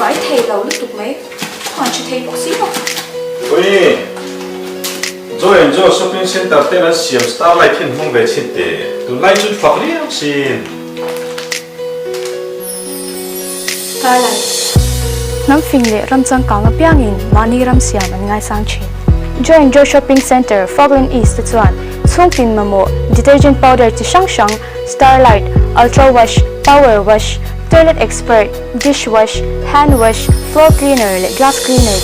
phải thầy lâu lúc tục mấy còn chỉ thầy bác sĩ đâu. Ôi, rồi shopping center tên là Siam Starlight thiên mong về chết để tụi lại chút phật đi không xin. Starlight. Nam phim lệ ram chang kang apiangin mani ram siam an ngai sang chin. Joy Shopping Center, Fogland East, Chuan, Chungtin Mamo, Detergent Powder to Shang, Starlight, Ultra Wash, Power Wash, Toilet Expert, Dishwash, Hand Wash, Floor Cleaner, Glass Cleaner,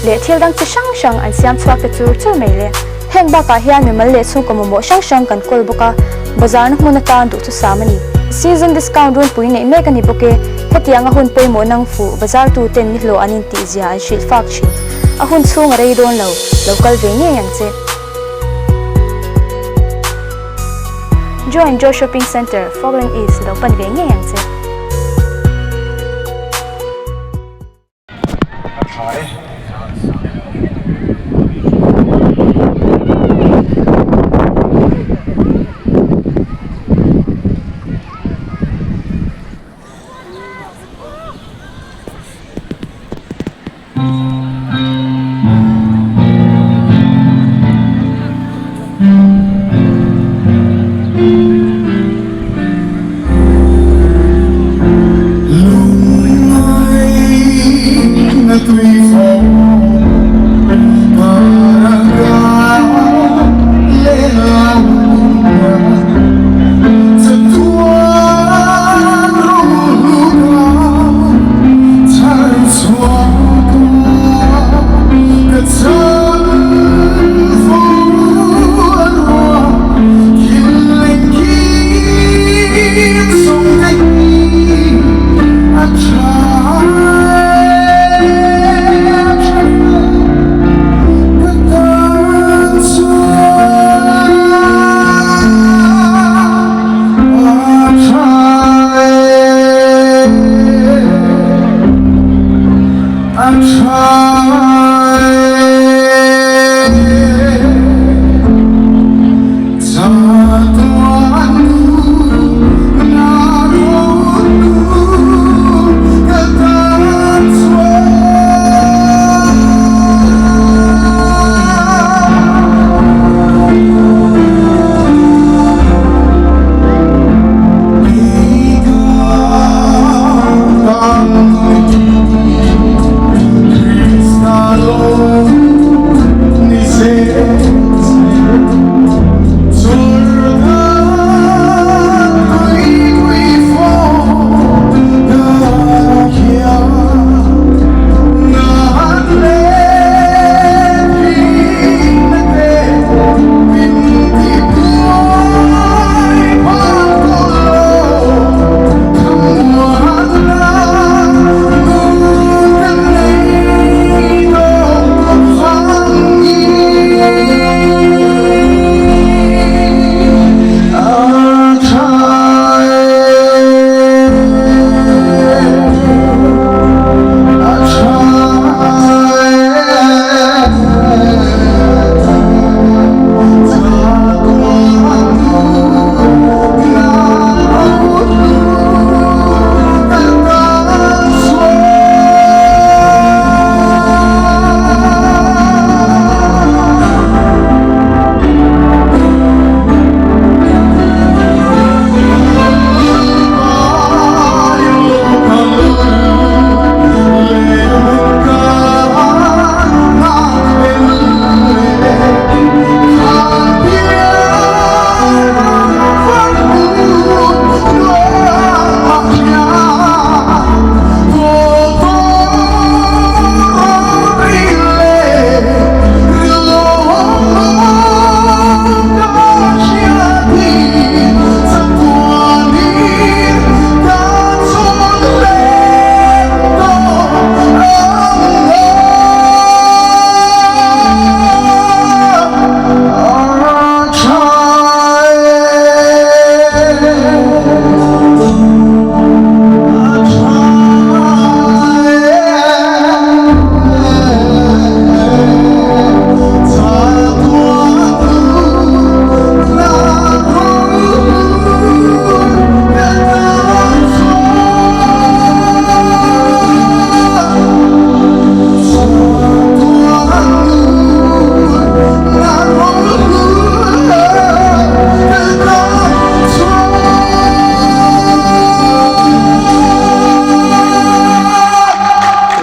le Tildang to Shang, and Siam Swap the Tour Mele. Heng Baka Hian Male Sunkomo, Shang can Kolboka, Bazan Hunatan to Samani. Season discount run Puine, make an iboke, Hetianga Hun Pay Monang Fu, Bazar to 10 Milo and Intizia and Shield Faction. A hun sung ray don low, local venue yan se. Joy Shopping Center, Fogland East, local venue yan se.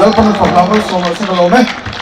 welcome to Pawh so much in the